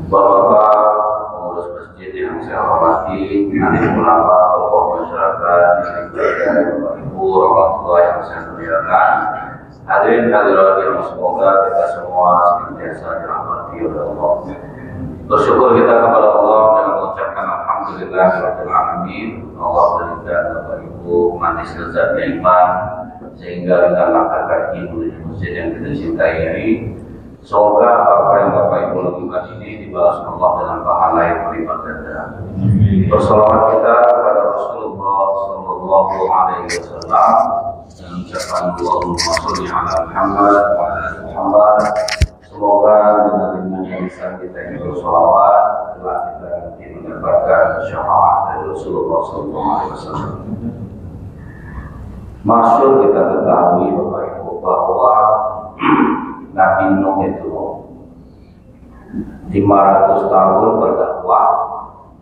Bapak-bapak pengurus masjid yang saya hormati, adik ulama, tokoh masyarakat, Bapak Ibu, orang tua yang saya muliakan, hadirin hadirat yang semoga kita semua senantiasa dirahmati oleh Allah. Bersyukur kita kepada Allah dengan mengucapkan alhamdulillah rabbil alamin. Allah berikan Bapak Ibu manis lezatnya iman sehingga kita langkah kaki menuju masjid yang kita cintai ini. Semoga apa yang Bapak Ibu lakukan ini dibalas Allah dengan pahala yang berlipat ganda. Bersolawat kita kepada Rasulullah Sallallahu Alaihi Wasallam dan ucapan Allahumma sholli ala Muhammad wa ala Muhammad. Semoga dengan lisan kita ini bersolawat telah kita nanti mendapatkan syafaat dari Rasulullah Sallallahu Alaihi Wasallam. Masyhur kita ketahui Bapak Ibu bahwa Nabi Nuh itu 500 tahun berdakwah,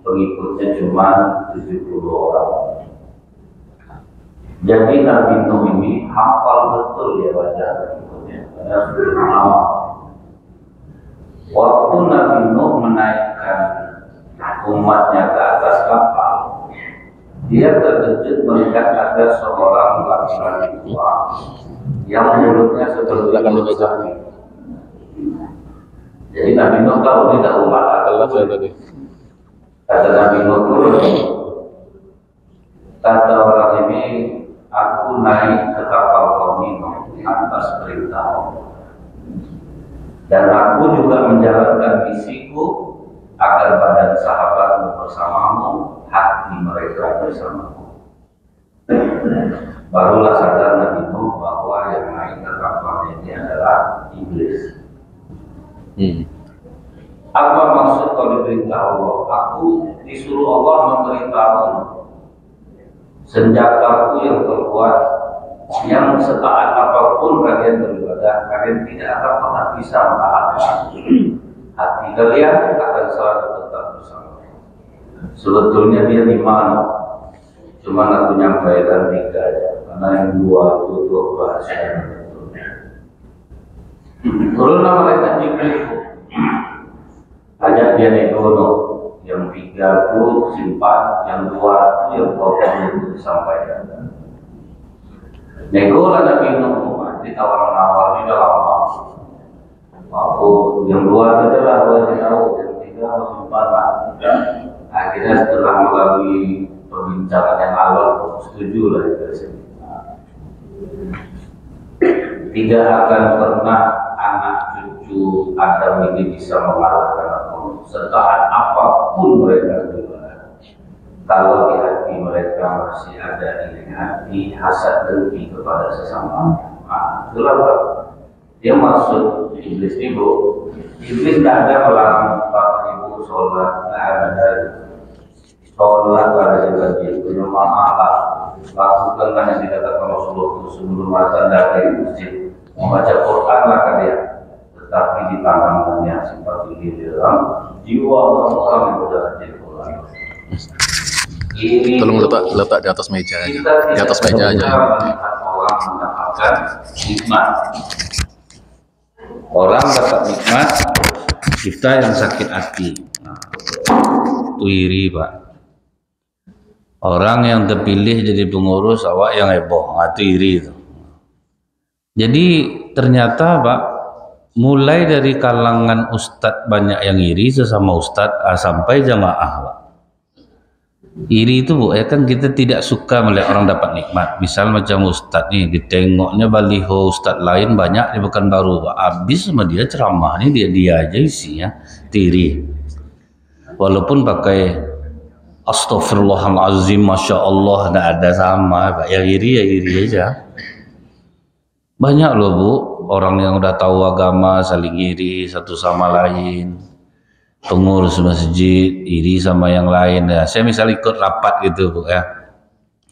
pengikutnya cuma 70 orang. Jadi Nabi Nuh ini hafal betul ya baca pengikutnya, karena sudah lama. Waktu Nabi Nuh menaikkan umatnya ke atas kapal, dia terkejut melihat ada seorang laki-laki tua yang mulutnya seperti sapi. Jadi Nabi Nuh tahu tidak umat tadi. Kata Nabi Nuh, kata orang ini, aku naik ke kapal kaum Nuh atas perintah Allah. Dan aku juga menjalankan misiku agar badan sahabatmu bersamamu, hati mereka bersamamu. Barulah sadar Nabi Nuh bahwa yang naik ke kapal ini adalah iblis. Apa maksud kalau diperintah Allah? Aku disuruh Allah memberitahu senjataku yang terkuat, yang setaat apapun kalian beribadah, kalian tidak akan pernah bisa menahan hati kalian akan selalu tetap bersama. Sebetulnya dia di mana? Cuma aku nyampaikan 3 aja, karena yang 2 itu bahasa. Turunlah malaikat Jibril, ajak dia nego, yang 3 itu simpan, yang 2 itu yang pokoknya itu disampaikan. Nego lah Nabi Nuh, ditawar-nawar di dalam aku yang 2 itu adalah aku tahu, yang 3 aku simpan lah. Akhirnya setelah melalui perbincangan yang awal, setuju lah dari sini. Tidak akan pernah anak cucu Adam ini bisa mengalahkan aku, setaat apapun mereka beribadah. Kalau di hati mereka masih ada iri hati, hasad dengki kepada sesama, itulah dia maksud iblis ibu. Iblis tidak ada melarang bapak ibu sholat, tidak ada. Sholat pada wajib, berjamaah, lakukan yang dikatakan Rasulullah sebelum azan dari masjid. Membaca Quran lah dia, tetapi di tangannya seperti di dalam jiwa orang yang sudah jadi Quran. Tolong letak di atas meja aja, di atas meja aja. Orang mendapatkan nikmat. Orang dapat nikmat, kita yang sakit hati. Itu iri Pak. Orang yang terpilih jadi pengurus, awak yang heboh, itu iri itu. Jadi ternyata Pak, mulai dari kalangan ustadz banyak yang iri sesama ustadz sampai jamaah Pak. Iri itu Bu, ya kan kita tidak suka melihat orang dapat nikmat. Misal macam ustadz nih, ditengoknya baliho ustadz lain banyak di Pekanbaru Pak. Habis sama dia ceramah ini dia aja isinya iri. Walaupun pakai Astaghfirullahaladzim, Masya Allah, tidak ada sama Pak. Yang iri ya iri aja. Banyak loh Bu, orang yang udah tahu agama saling iri satu sama lain. Pengurus masjid iri sama yang lain ya. Saya misal ikut rapat gitu Bu ya.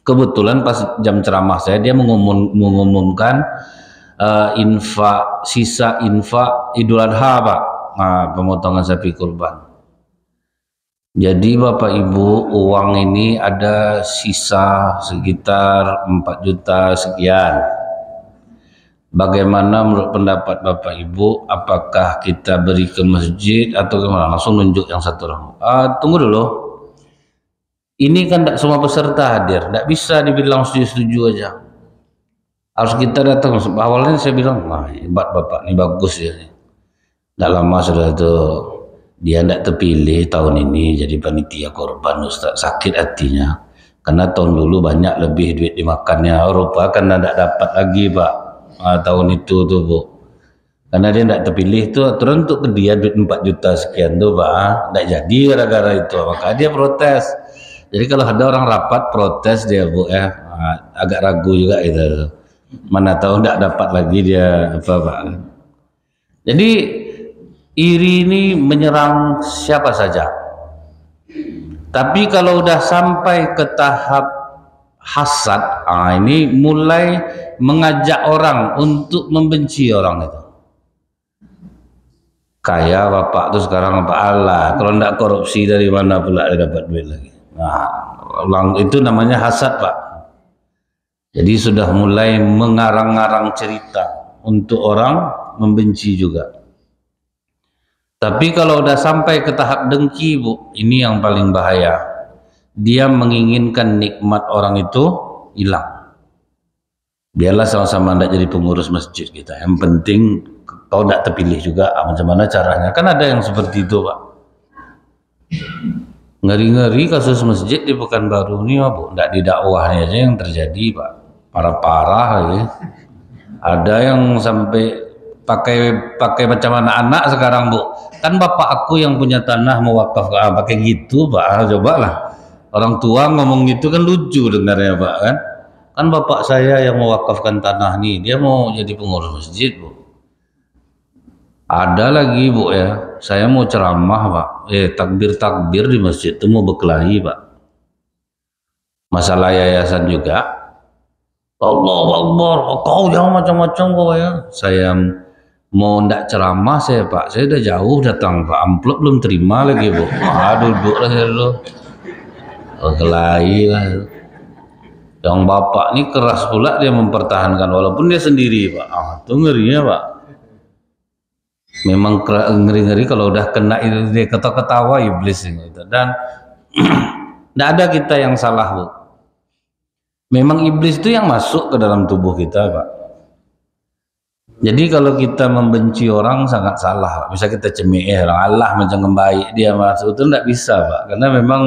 Kebetulan pas jam ceramah saya dia mengumumkan sisa infak Idul Adha Pak. Nah, pemotongan sapi kurban. Jadi Bapak Ibu, uang ini ada sisa sekitar 4 juta sekian. Bagaimana menurut pendapat Bapak Ibu, apakah kita beri ke masjid atau gimana? Langsung nunjuk yang satu orang. Tunggu dulu. Ini kan tidak semua peserta hadir, tidak bisa dibilang setuju-setuju aja. Harus kita datang. Awalnya saya bilang, wah hebat Bapak, ini bagus ya. Tidak lama sudah itu dia tidak terpilih tahun ini jadi panitia korban Ustaz. Sakit hatinya. Karena tahun dulu banyak lebih duit dimakannya. Rupa karena tidak dapat lagi Pak. Tahun itu tuh Bu, karena dia tidak terpilih tuh aturan untuk ke dia duit 4 juta sekian tuh Pak, tidak jadi gara-gara itu, maka dia protes. Jadi kalau ada orang rapat protes dia Bu ya, agak ragu juga itu, mana tahu tidak dapat lagi dia apa Pak. Jadi iri ini menyerang siapa saja, tapi kalau udah sampai ke tahap hasad, ini mulai mengajak orang untuk membenci orang itu. Kaya Bapak tuh sekarang apa Allah, kalau tidak korupsi dari mana pula dia dapat duit lagi. Nah, itu namanya hasad Pak. Jadi sudah mulai mengarang-arang cerita untuk orang membenci juga. Tapi kalau udah sampai ke tahap dengki Bu, ini yang paling bahaya. Dia menginginkan nikmat orang itu hilang. Biarlah sama-sama tidak jadi pengurus masjid kita. Yang penting kau tidak terpilih juga. Macam mana caranya? Kan ada yang seperti itu Pak. Ngeri-ngeri kasus masjid di Pekanbaru ini Bu. Tidak di dakwahnya aja yang terjadi Pak. Parah-parah ya. Ada yang sampai pakai macam anak-anak sekarang Bu. Kan bapak aku yang punya tanah mau wakaf, pakai gitu Pak. Cobalah. Orang tua ngomong gitu kan lucu dengarnya Pak kan. Kan bapak saya yang mewakafkan tanah nih, dia mau jadi pengurus masjid Bu. Ada lagi Bu ya, saya mau ceramah Pak. Takbir-takbir di masjid itu mau berkelahi Pak. Masalah yayasan juga. Allahu Akbar, kau jangan macam-macam kau ya. Saya mau ndak ceramah saya Pak, saya udah jauh datang Pak, amplop belum terima lagi Bu. Duduk lah saya dulu. Kelahi lah. Yang bapak ini keras pula dia mempertahankan walaupun dia sendiri Pak. Itu ngerinya Pak. Memang ngeri-ngeri kalau udah kena itu dia ketawa-ketawa iblis ini. Dan tidak ada kita yang salah Bu. Memang iblis itu yang masuk ke dalam tubuh kita Pak. Jadi kalau kita membenci orang sangat salah Pak. Bisa kita cemeh orang Allah macam baik dia masuk itu tidak bisa Pak. Karena memang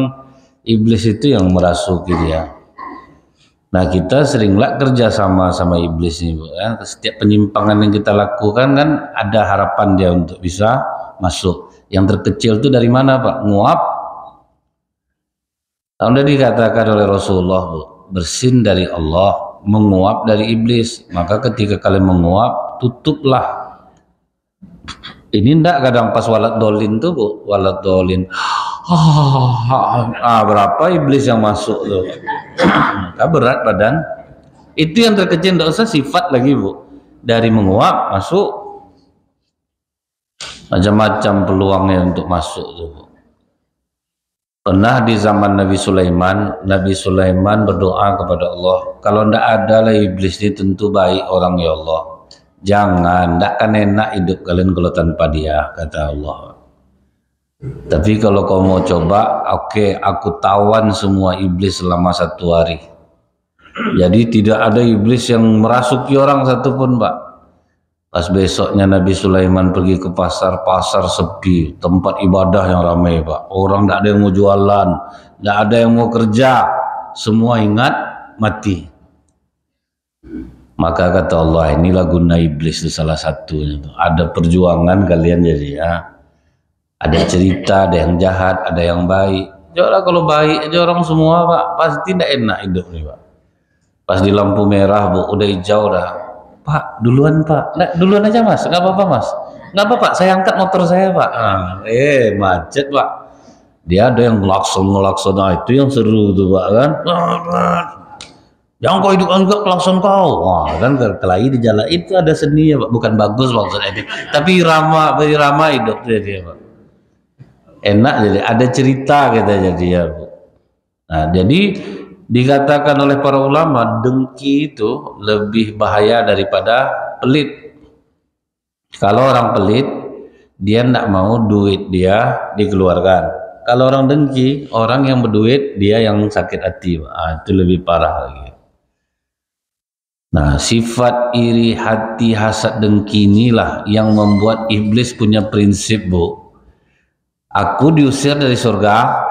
iblis itu yang merasuki dia. Nah kita seringlah kerja sama iblis ini Bu ya. Setiap penyimpangan yang kita lakukan kan ada harapan dia untuk bisa masuk. Yang terkecil itu dari mana Pak? Nguap. Sudah dikatakan oleh Rasulullah Bu, bersin dari Allah, menguap dari iblis. Maka ketika kalian menguap, tutuplah. Ini ndak kadang pas walad dolin tuh Bu, walad dolin. Berapa iblis yang masuk tuh. Berat badan. Itu yang terkecil, tidak usah sifat lagi Bu. Dari menguap masuk. Macam-macam peluangnya untuk masuk tuh Bu. Pernah di zaman Nabi Sulaiman berdoa kepada Allah, kalau tidak ada lah iblis ini tentu baik orang ya Allah. Jangan, tidak akan enak hidup kalian kalau tanpa dia, kata Allah. Tapi kalau kau mau coba, oke, aku tawan semua iblis selama 1 hari. Jadi tidak ada iblis yang merasuki orang satupun Pak. Pas besoknya Nabi Sulaiman pergi ke pasar sepi, tempat ibadah yang ramai Pak. Orang tidak ada yang mau jualan, tidak ada yang mau kerja, semua ingat mati. Maka kata Allah, inilah guna iblis itu salah satunya. Ada perjuangan kalian jadi ya. Ada cerita, ada yang jahat, ada yang baik. Janganlah kalau baik aja orang semua Pak, pasti tidak enak hidup nih Pak. Pas di lampu merah Bu, udah hijau dah. Pak, duluan Pak. Nah, duluan aja Mas, nggak apa-apa Mas. Nggak apa-apa, saya angkat motor saya Pak. Macet Pak. Dia ada yang ngelakson, itu yang seru tuh Pak kan. Jangan kau hidup juga klakson kau. Wah kan kelahi di jalan itu ada seninya Pak, bukan bagus maksudnya ini. Tapi irama hidup dia Pak. Enak jadi ada cerita kita jadi ya Bu. Nah jadi Dikatakan oleh para ulama, dengki itu lebih bahaya daripada pelit. Kalau orang pelit, dia tidak mau duit dia dikeluarkan. Kalau orang dengki, orang yang berduit, dia yang sakit hati. Itu lebih parah lagi. Nah, sifat iri hati, hasad, dengki inilah yang membuat iblis punya prinsip, Bu. Aku diusir dari surga,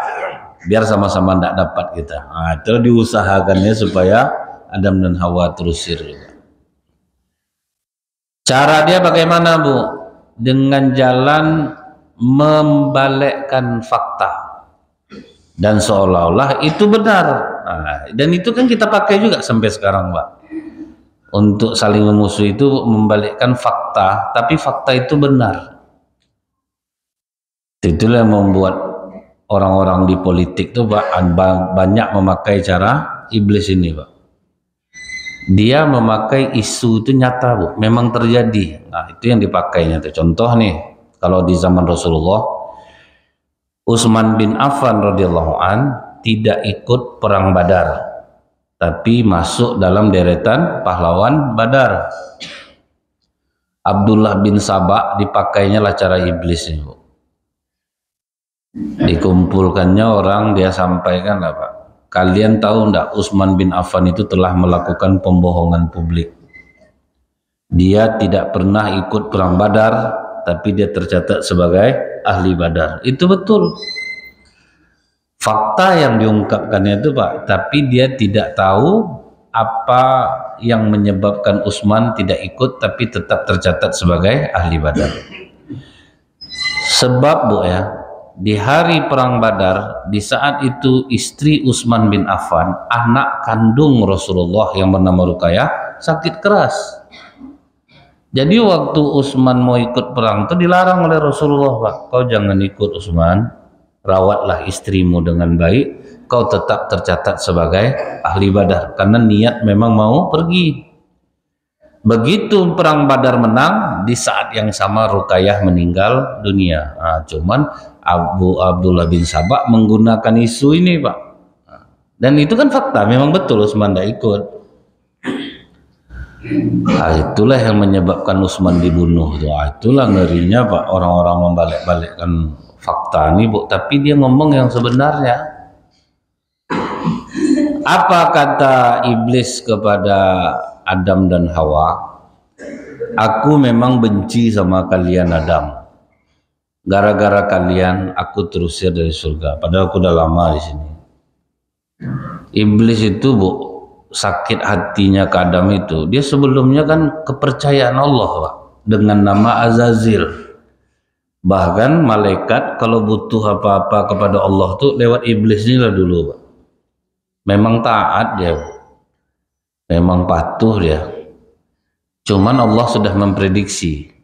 biar sama-sama tidak dapat kita. Itu diusahakannya supaya Adam dan Hawa terusir juga. Cara dia bagaimana, Bu? Dengan jalan membalikkan fakta dan seolah-olah itu benar. Dan itu kan kita pakai juga sampai sekarang, Pak. Untuk saling memusuhi itu membalikkan fakta, tapi fakta itu benar. Itulah yang membuat orang-orang di politik itu banyak memakai cara iblis ini, Pak. Dia memakai isu itu nyata, Bu, memang terjadi. Nah, itu yang dipakainya tuh. Contoh nih, kalau di zaman Rasulullah, Utsman bin Affan radhiyallahu an tidak ikut perang Badar, tapi masuk dalam deretan pahlawan Badar. Abdullah bin Sabah dipakainya lah cara iblis ini, Bu. Dikumpulkannya orang, dia sampaikan lah, Pak, kalian tahu enggak Utsman bin Affan itu telah melakukan pembohongan publik. Dia tidak pernah ikut perang Badar, tapi dia tercatat sebagai ahli Badar. Itu betul. Fakta yang diungkapkannya itu, Pak, tapi dia tidak tahu apa yang menyebabkan Utsman tidak ikut tapi tetap tercatat sebagai ahli Badar. Sebab, Bu, ya, di hari perang Badar, di saat itu istri Utsman bin Affan, anak kandung Rasulullah yang bernama Ruqayyah, sakit keras. Jadi waktu Utsman mau ikut perang itu dilarang oleh Rasulullah, Pak. Kau jangan ikut, Utsman. Rawatlah istrimu dengan baik. Kau tetap tercatat sebagai ahli Badar karena niat memang mau pergi. Begitu perang Badar menang, di saat yang sama Ruqayyah meninggal dunia. Cuman Abdullah bin Sabah menggunakan isu ini, Pak. Dan itu kan fakta, memang betul Utsman tidak ikut. Itulah yang menyebabkan Utsman dibunuh. Itulah ngerinya, Pak, orang-orang membalik-balikkan fakta ini, Bu. Tapi dia ngomong yang sebenarnya. Apa kata iblis kepada Adam dan Hawa? Aku memang benci sama kalian, Adam. Gara-gara kalian aku terusir dari surga. Padahal aku udah lama di sini. Iblis itu, Bu, sakit hatinya ke Adam itu. Dia sebelumnya kan kepercayaan Allah, Pak, dengan nama Azazil. Bahkan malaikat kalau butuh apa-apa kepada Allah tuh lewat iblis ini lah dulu, Pak. Memang taat dia, memang patuh dia. Cuman Allah sudah memprediksi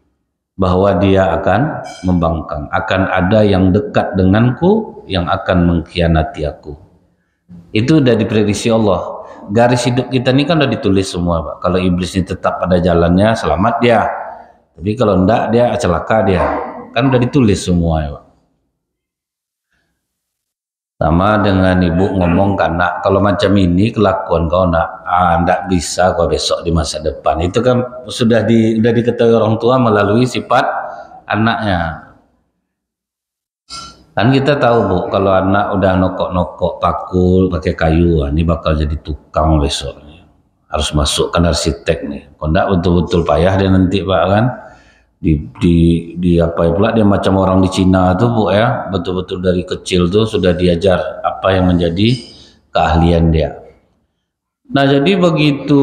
bahwa dia akan membangkang, akan ada yang dekat denganku yang akan mengkhianati aku. Itu udah diprediksi Allah. Garis hidup kita ini kan udah ditulis semua, Pak. Kalau iblis ini tetap pada jalannya, selamat dia. Tapi kalau enggak, dia celaka dia. Kan udah ditulis semua, ya, Pak. Sama dengan ibu ngomong ke anak, kalau macam ini kelakuan kau enggak bisa kau besok di masa depan. Itu kan sudah diketahui orang tua melalui sifat anaknya. Kan kita tahu, Bu, kalau anak udah nokok-nokok pakul pakai kayu, ini bakal jadi tukang besok. Harus masukkan arsitek nih. Kalau enggak betul-betul payah dia nanti, Pak, kan? Di apa pula dia macam orang di Cina tuh, Bu, ya, betul-betul dari kecil tuh sudah diajar apa yang menjadi keahlian dia. Nah, jadi begitu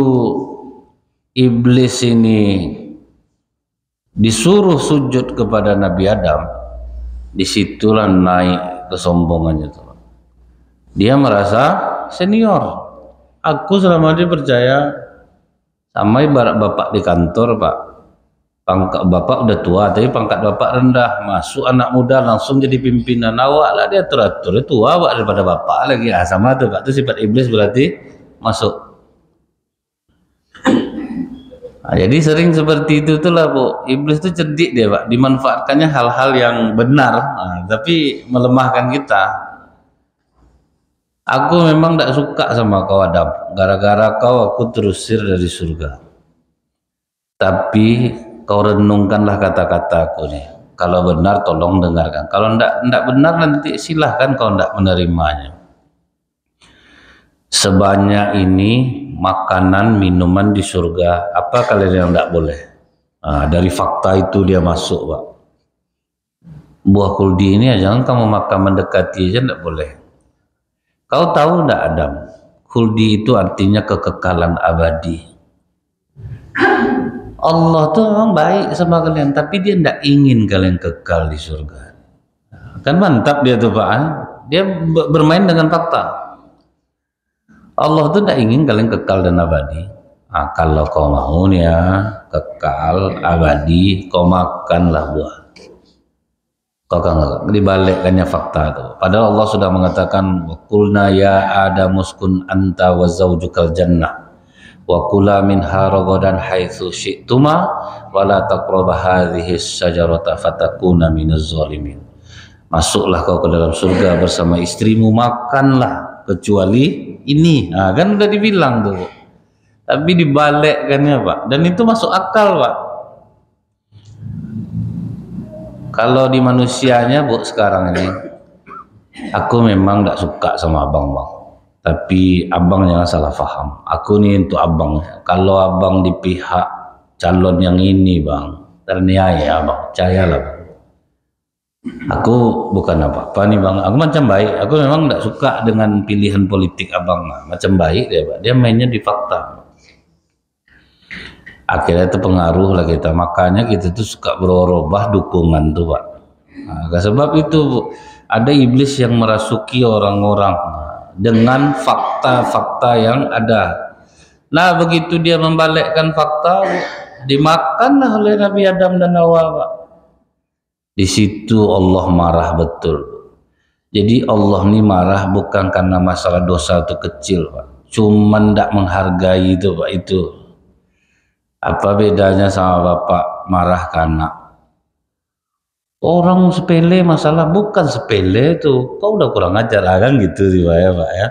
iblis ini disuruh sujud kepada Nabi Adam, disitulah naik kesombongannya tuh. Dia merasa senior. Aku selama ini percaya, sama ibarat bapak di kantor, Pak. Pangkat bapak udah tua, tapi pangkat bapak rendah. Masuk anak muda langsung jadi pimpinan. Awak lah dia teratur, tua awak daripada bapak lagi. Sama tuh, Pak. Itu sifat iblis berarti masuk. Jadi sering seperti itu tuh lah, Bu. Iblis itu cerdik dia, Pak. Dimanfaatkannya hal-hal yang benar, tapi melemahkan kita. Aku memang tidak suka sama kau Adam. Gara-gara kau aku terusir dari surga. Tapi kau renungkanlah kata-kata aku nih. Kalau benar tolong dengarkan. Kalau tidak benar nanti silahkan kau tidak menerimanya. Sebanyak ini makanan minuman di surga, apa kalian yang tidak boleh? Nah, dari fakta itu dia masuk, Pak. Buah kuldi ini jangan kamu makan mendekati aja tidak boleh. Kau tahu tidak Adam? Kuldi itu artinya kekekalan abadi. Allah tuh memang baik sama kalian, tapi dia tidak ingin kalian kekal di surga. Kan mantap dia tuh Pak. Dia bermain dengan fakta. Allah tuh tidak ingin kalian kekal dan abadi. Nah, kalau kau mau nih ya kekal abadi, kau makanlah buah. Kau kan dibalikkannya fakta itu. Padahal Allah sudah mengatakan qulna ya adamuskun anta wa zaujukal jannah wa kula minha ragadan haitsu syi'tuma wa la taqrabu hadhihi syajarata fatakuna minaz zalimin. Masuklah kau ke dalam surga bersama istrimu, makanlah kecuali ini. Nah, kan udah dibilang tuh. Tapi dibalikkannya Pak. Dan itu masuk akal Pak. Kalau di manusianya Bu sekarang ini, aku memang tidak suka sama abang Bang. Tapi abang jangan salah paham. Aku nih untuk abang. Kalau abang di pihak calon yang ini Bang, terniaya Bang, percayalah Bang. Aku bukan apa-apa nih Bang. Aku macam baik. Aku memang tidak suka dengan pilihan politik abang. Macam baik dia Pak. Dia mainnya di fakta. Akhirnya itu pengaruh lah kita, makanya kita tuh suka berubah dukungan tuh Pak. Nah, sebab itu Bu, ada iblis yang merasuki orang-orang dengan fakta-fakta yang ada. Nah begitu dia membalikkan fakta, dimakanlah oleh Nabi Adam dan Hawa Pak. Di situ Allah marah betul. Jadi Allah ini marah bukan karena masalah dosa itu kecil Pak, cuman tidak menghargai itu Pak itu. Apa bedanya sama bapak marah ke anak? Orang sepele masalah, bukan sepele itu. Kau udah kurang ajar kan gitu sih Pak ya Pak ya.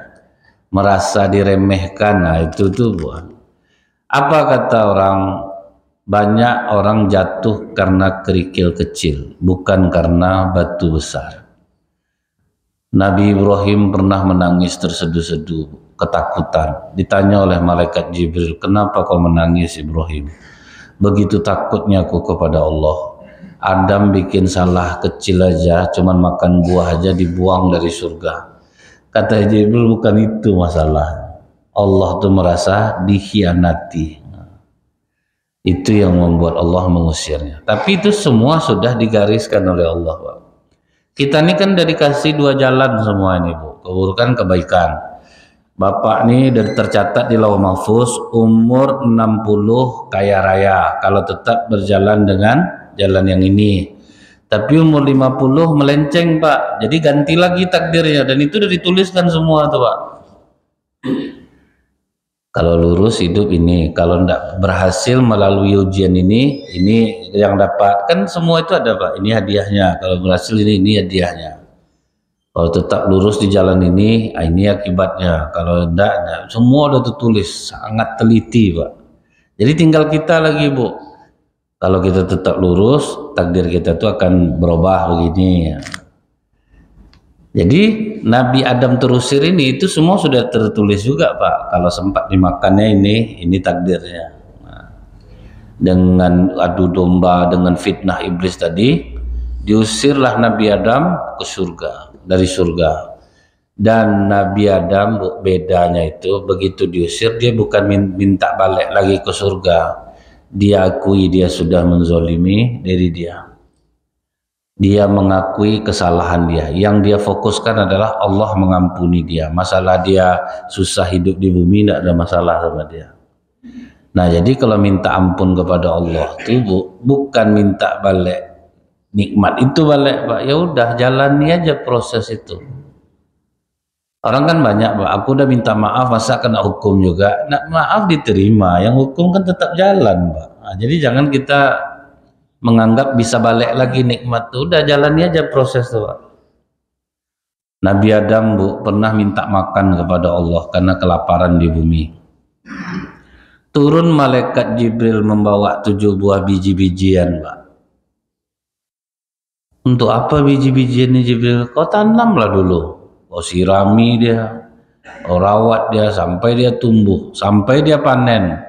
Merasa diremehkan, nah itu tuh bukan. Apa kata orang? Banyak orang jatuh karena kerikil kecil, bukan karena batu besar. Nabi Ibrahim pernah menangis terseduh-seduh, ketakutan. Ditanya oleh malaikat Jibril, kenapa kau menangis Ibrahim? Begitu takutnya aku kepada Allah. Adam bikin salah kecil aja, cuman makan buah aja dibuang dari surga. Kata Jibril, bukan itu masalah. Allah tuh merasa dikhianati. Itu yang membuat Allah mengusirnya. Tapi itu semua sudah digariskan oleh Allah Pak. Kita ini kan udah dikasih dua jalan semua ini Bu, keburukan kebaikan. Bapak nih udah tercatat di Lauh Mahfuz umur 60 kaya raya kalau tetap berjalan dengan jalan yang ini. Tapi umur 50 melenceng Pak, jadi ganti lagi takdirnya dan itu udah dituliskan semua tuh Pak. Kalau lurus hidup ini, kalau tidak berhasil melalui ujian ini yang dapat kan semua itu ada Pak. Ini hadiahnya. Kalau berhasil ini hadiahnya. Kalau tetap lurus di jalan ini akibatnya. Kalau tidak, semua udah tertulis, sangat teliti Pak. Jadi tinggal kita lagi Bu. Kalau kita tetap lurus, takdir kita itu akan berubah begini. Jadi Nabi Adam terusir ini itu semua sudah tertulis juga Pak. Kalau sempat dimakannya ini takdirnya. Nah, dengan adu domba, dengan fitnah iblis tadi, diusirlah Nabi Adam ke surga, dari surga. Dan Nabi Adam bedanya itu begitu diusir dia bukan minta balik lagi ke surga. Dia akui dia sudah menzolimi diri dia. Dia mengakui kesalahan dia. Yang dia fokuskan adalah Allah mengampuni dia. Masalah dia susah hidup di bumi tidak ada masalah sama dia. Nah jadi kalau minta ampun kepada Allah itu bukan minta balik nikmat itu balik Pak. Ya udah jalani aja proses itu. Orang kan banyak Pak. Aku udah minta maaf masa kena hukum juga. Nah, maaf diterima. Yang hukum kan tetap jalan Pak. Nah, jadi jangan kita menganggap bisa balik lagi nikmat tuh, udah jalani aja proses tuh Pak. Nabi Adam Bu pernah minta makan kepada Allah karena kelaparan di bumi. Turun malaikat Jibril membawa 7 buah biji-bijian, Pak. Untuk apa biji-bijian ini Jibril? Kau tanamlah dulu, kau sirami dia, kau rawat dia sampai dia tumbuh, sampai dia panen.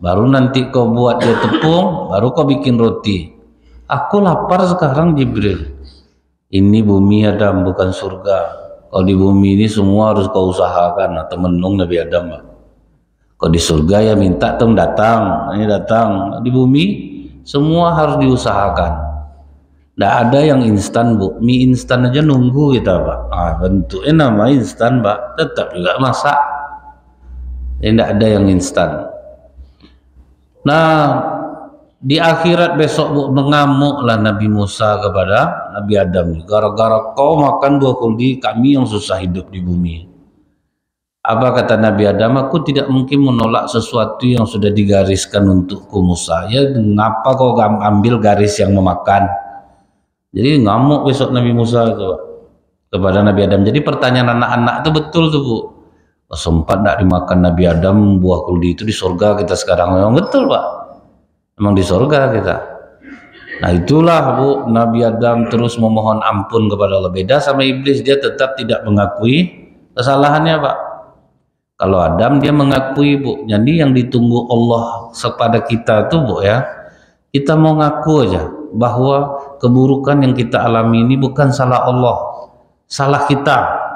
Baru nanti kau buat dia tepung, baru kau bikin roti. Aku lapar sekarang Jibril. Ini bumi Adam bukan surga. Kalau di bumi ini semua harus kau usahakan. Nah, temenung Nabi Adam, Pak. Kalau di surga ya minta tem datang, ini datang. Di bumi semua harus diusahakan. Tidak ada yang instan Bu. Mie instan aja nunggu kita Pak. Bentuknya nama instan Pak. Tetap juga masak. Tidak ada yang instan. Nah, di akhirat besok Bu mengamuklah Nabi Musa kepada Nabi Adam. Gara-gara kau makan buah kuldi, kami yang susah hidup di bumi. Apa kata Nabi Adam? Aku tidak mungkin menolak sesuatu yang sudah digariskan untukku Musa. Ya, ngapa kau ambil garis yang memakan? Jadi ngamuk besok Nabi Musa itu Pak, kepada Nabi Adam. Jadi pertanyaan anak-anak itu betul tuh Bu. Sempat tidak dimakan Nabi Adam buah kuldi itu di surga kita sekarang? Memang betul Pak. Memang di surga kita. Nah itulah Bu, Nabi Adam terus memohon ampun kepada Allah. Beda sama iblis, dia tetap tidak mengakui kesalahannya Pak. Kalau Adam dia mengakui Bu. Jadi yang ditunggu Allah kepada kita tuh Bu ya, kita mau ngaku aja bahwa keburukan yang kita alami ini bukan salah Allah, salah kita.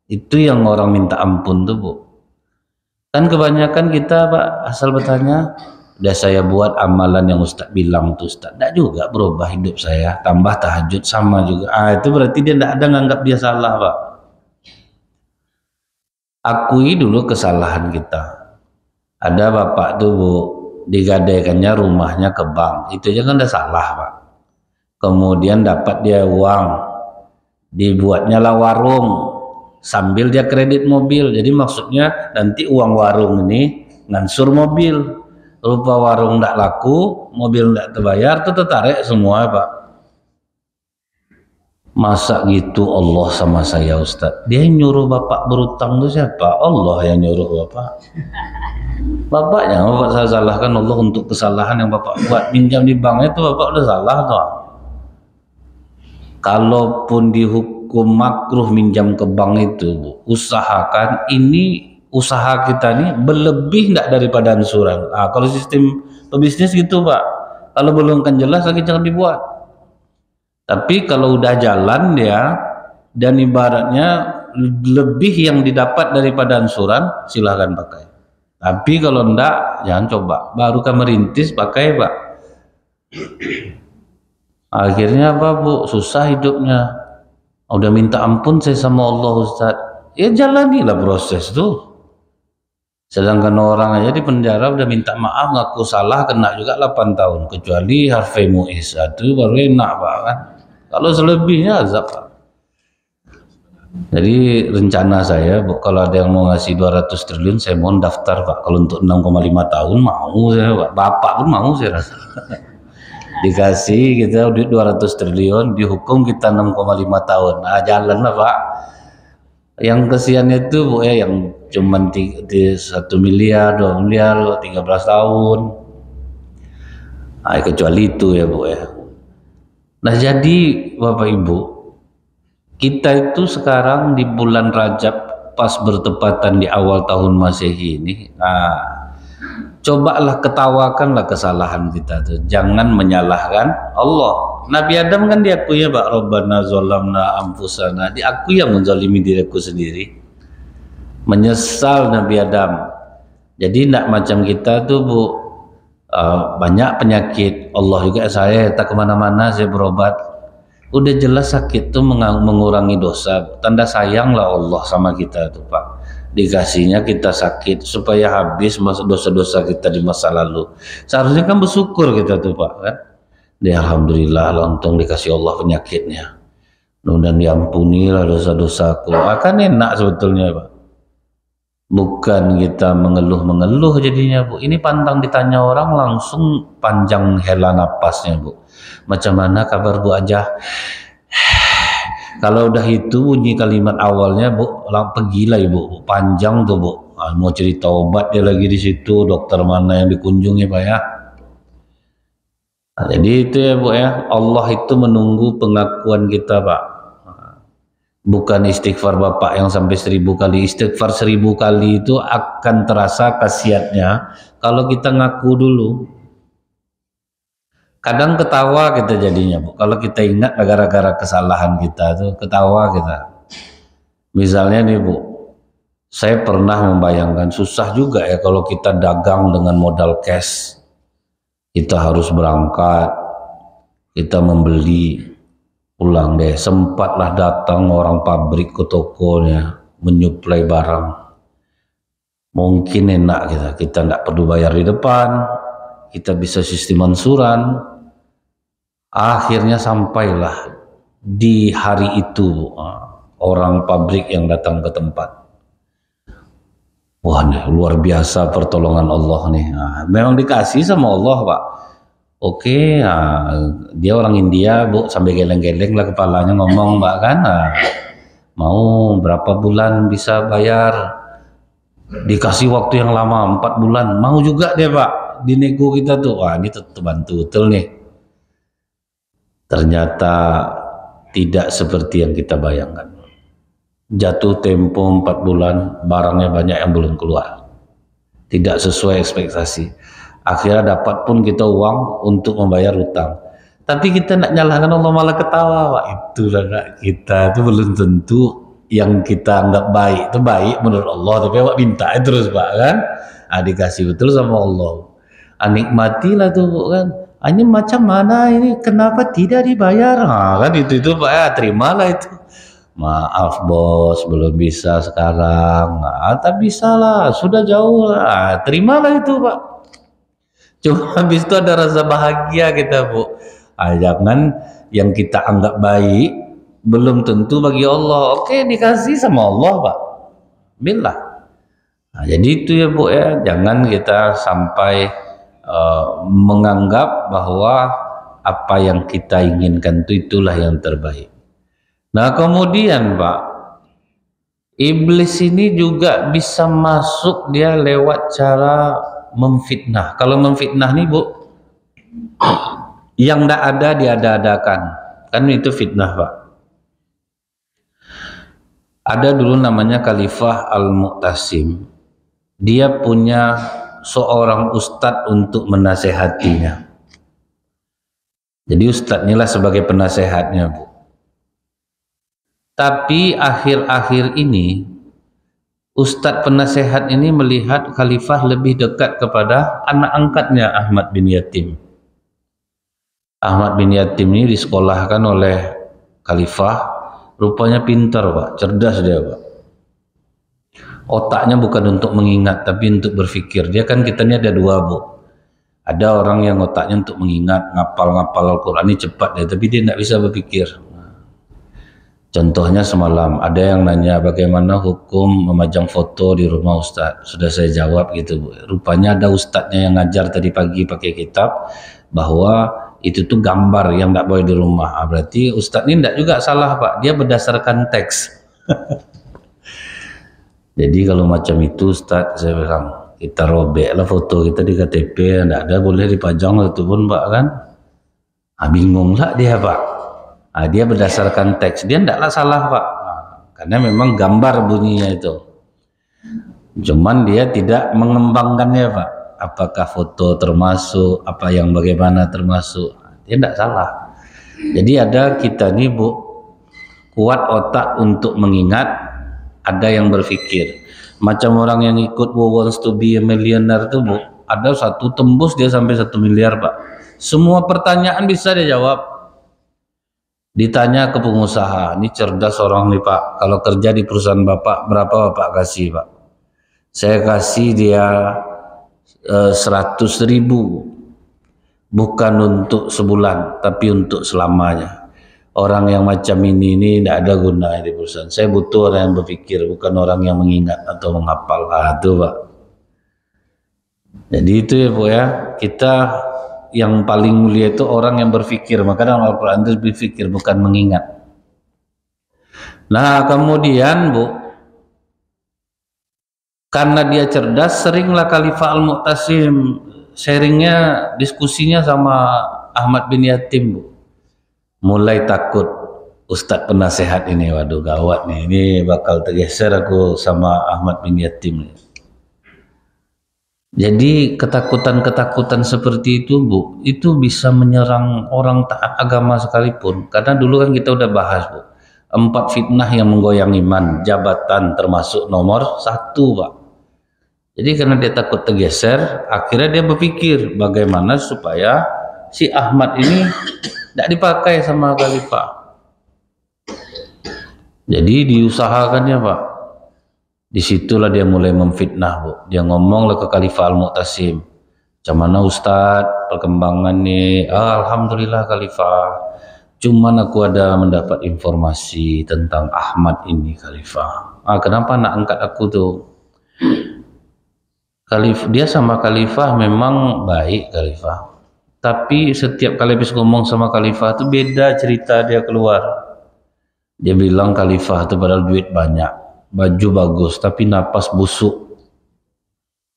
Itu yang orang minta ampun tuh Bu. Kan kebanyakan kita Pak asal bertanya, udah saya buat amalan yang Ustaz bilang tuh Ustaz, tidak juga berubah hidup saya, tambah tahajud sama juga. Itu berarti dia tidak ada nganggap dia salah Pak. Akui dulu kesalahan kita. Ada bapak tuh Bu, digadaikannya rumahnya ke bank, itu aja kan udah salah Pak. Kemudian dapat dia uang, dibuatnya lah warung, sambil dia kredit mobil. Jadi maksudnya nanti uang warung ini ngansur mobil. Rupa warung tidak laku, mobil tidak terbayar, itu tertarik semua Pak. Masa gitu Allah sama saya Ustaz? Dia yang nyuruh bapak berutang itu siapa? Allah yang nyuruh bapak. Bapaknya, bapak saya salahkan Allah untuk kesalahan yang bapak buat. Pinjam di bank itu bapak udah salah tuh. Kalaupun dihukum makruh minjam ke bank itu Bu, usahakan ini usaha kita nih berlebih tidak daripada ansuran. Kalau sistem pebisnis gitu Pak, kalau belum kan jelas lagi jangan dibuat. Tapi kalau udah jalan dia dan ibaratnya lebih yang didapat daripada ansuran, silahkan pakai. Tapi kalau enggak, jangan coba. Baru kan merintis pakai Pak. Akhirnya apa Bu? Susah hidupnya. Udah minta ampun saya sama Allah Ustaz. Ya jalanilah proses tuh. Sedangkan orang aja di penjara udah minta maaf, ngaku salah, kena juga 8 tahun. Kecuali Harvey Muiz itu baru enak Pak kan. Kalau selebihnya azab Pak. Jadi rencana saya Bu, kalau ada yang mau ngasih 200 triliun saya mohon daftar Pak. Kalau untuk 6,5 tahun mau saya Pak. Bapak pun mau saya rasa. Dikasih kita duit 200 triliun, dihukum kita 6,5 tahun. Nah jalan lah Pak. Yang kesiannya itu Bu ya, yang cuman 1 miliar, 2 miliar, 13 tahun. Kecuali itu ya Bu ya. Nah jadi Bapak Ibu, kita itu sekarang di bulan Rajab pas bertepatan di awal tahun Masehi ini, cobalah ketawakanlah kesalahan kita tuh, jangan menyalahkan Allah. Nabi Adam kan diakui ya Pak, Rabbana zolamna anfusana, diakui yang menzalimi diriku sendiri, menyesal Nabi Adam. Jadi tidak macam kita tuh Bu, banyak penyakit, Allah juga saya tak kemana-mana saya berobat. Udah jelas sakit tuh mengurangi dosa, tanda sayanglah Allah sama kita tuh Pak. Dikasihnya kita sakit supaya habis dosa-dosa kita di masa lalu. Seharusnya kan bersyukur kita tuh Pak kan. Alhamdulillah untung dikasih Allah penyakitnya. Mudah-mudahan diampunilah dosa-dosaku. Akan enak sebetulnya Pak. Bukan kita mengeluh-mengeluh jadinya Bu. Ini pantang ditanya orang langsung panjang hela napasnya Bu. Macam mana kabar Bu aja? Kalau udah itu bunyi kalimat awalnya, Bu, pergilah Ibu, panjang tuh Bu. Mau cerita obat dia lagi di situ, dokter mana yang dikunjungi Pak ya. Nah, jadi itu ya Bu ya, Allah itu menunggu pengakuan kita Pak. Bukan istighfar Bapak yang sampai 1000 kali. Istighfar 1000 kali itu akan terasa khasiatnya kalau kita ngaku dulu. Kadang ketawa kita jadinya Bu, kalau kita ingat gara-gara kesalahan kita tuh ketawa kita. Misalnya nih Bu, saya pernah membayangkan susah juga ya kalau kita dagang dengan modal cash. Kita harus berangkat, kita membeli, pulang deh. Sempatlah datang orang pabrik ke tokonya, menyuplai barang. Mungkin enak kita nggak perlu bayar di depan, kita bisa sistem ansuran. Akhirnya sampailah di hari itu orang pabrik yang datang ke tempat. Wah nih, luar biasa pertolongan Allah nih. Nah, memang dikasih sama Allah Pak. Oke, dia orang India Bu, sampai geleng-geleng lah kepalanya ngomong Pak kan. Mau berapa bulan bisa bayar? Dikasih waktu yang lama 4 bulan. Mau juga dia Pak, dinego kita tuh. Wah ini tetap bantu betul nih. Ternyata tidak seperti yang kita bayangkan. Jatuh tempo 4 bulan, barangnya banyak yang belum keluar. Tidak sesuai ekspektasi. Akhirnya dapat pun kita uang untuk membayar utang. Tapi kita nak nyalahkan Allah, malah ketawa Pak. Itulah kita itu belum tentu yang kita anggap baik itu baik menurut Allah. Tapi Pak minta terus Pak kan. Dikasih betul sama Allah. Nikmatilah tuh kan. Ini macam mana ini, kenapa tidak dibayar? Kan itu Pak ya, terimalah itu. Maaf bos, belum bisa sekarang. Tak bisa lah, sudah jauh lah. Terimalah itu Pak. Cuma habis itu ada rasa bahagia kita Bu. Jangan yang kita anggap baik belum tentu bagi Allah. Oke, dikasih sama Allah Pak. Billah. Jadi itu ya Bu ya, jangan kita sampai menganggap bahwa apa yang kita inginkan itulah yang terbaik. Nah kemudian Pak, iblis ini juga bisa masuk dia lewat cara memfitnah. Kalau memfitnah nih Bu, yang tidak ada diada-adakan, kan itu fitnah Pak. Ada dulu namanya Khalifah Al-Mu'tasim, dia punya seorang ustadz untuk menasehatinya. Jadi ustadz inilah sebagai penasehatnya Bu. Tapi akhir-akhir ini ustadz penasehat ini melihat khalifah lebih dekat kepada anak angkatnya Ahmad bin Yatim. Ahmad bin Yatim ini disekolahkan oleh khalifah, rupanya pintar Pak, cerdas dia Pak. Otaknya bukan untuk mengingat tapi untuk berpikir. Dia kan kita ini ada dua Bu. Ada orang yang otaknya untuk mengingat, ngapal-ngapal Al-Quran ini cepat dia, tapi dia tidak bisa berpikir. Contohnya semalam ada yang nanya bagaimana hukum memajang foto di rumah Ustadz. Sudah saya jawab gitu Bu. Rupanya ada ustadznya yang ngajar tadi pagi pakai kitab bahwa itu tuh gambar yang tidak boleh di rumah. Berarti ustadz ini tidak juga salah Pak. Dia berdasarkan teks. Jadi kalau macam itu Ustadz, saya bilang kita robeklah foto kita di KTP, tidak ada boleh dipajang itu pun Pak kan. Bingung lah dia Pak. Dia berdasarkan teks, dia tidaklah salah Pak. Karena memang gambar bunyinya itu. Cuman dia tidak mengembangkannya Pak. Apakah foto termasuk, apa yang bagaimana termasuk, dia tidak salah. Jadi ada kita nih Bu, kuat otak untuk mengingat. Ada yang berpikir macam orang yang ikut Who Wants to be a Millionaire itu Bu, ada satu tembus dia sampai 1 miliar Pak. Semua pertanyaan bisa dia jawab. Ditanya ke pengusaha, ini cerdas orang nih Pak, kalau kerja di perusahaan Bapak berapa Bapak kasih Pak? Saya kasih dia 100.000, bukan untuk sebulan tapi untuk selamanya. Orang yang macam ini tidak ada gunanya di perusahaan. Saya butuh orang yang berpikir, bukan orang yang mengingat atau menghafal. Itu Pak. Jadi itu ya Bu ya, kita yang paling mulia itu orang yang berpikir. Maka dalam Al-Quran itu berpikir bukan mengingat. Nah kemudian Bu, karena dia cerdas, seringlah Khalifah Al-Mu'tasim sharingnya, diskusinya sama Ahmad bin Yatim Bu. Mulai takut Ustadz penasehat ini, waduh gawat nih, ini bakal tergeser aku sama Ahmad bin Yatim nih. Jadi ketakutan-ketakutan seperti itu Bu, itu bisa menyerang orang taat agama sekalipun. Karena dulu kan kita udah bahas Bu, 4 fitnah yang menggoyang iman, jabatan termasuk nomor 1 Pak. Jadi karena dia takut tergeser, akhirnya dia berpikir bagaimana supaya si Ahmad ini tidak dipakai sama Khalifah. Jadi diusahakannya Pak. Disitulah dia mulai memfitnah Bu. Dia ngomonglah ke Khalifah Al-Mu'tasim, macam mana Ustadz perkembangan nih? Alhamdulillah Khalifah. Cuman aku ada mendapat informasi tentang Ahmad ini Khalifah. Kenapa nak angkat aku tuh? Dia sama Khalifah memang baik Khalifah, tapi setiap kali habis ngomong sama Khalifah itu beda cerita dia keluar. Dia bilang Khalifah itu padahal duit banyak, baju bagus, tapi napas busuk.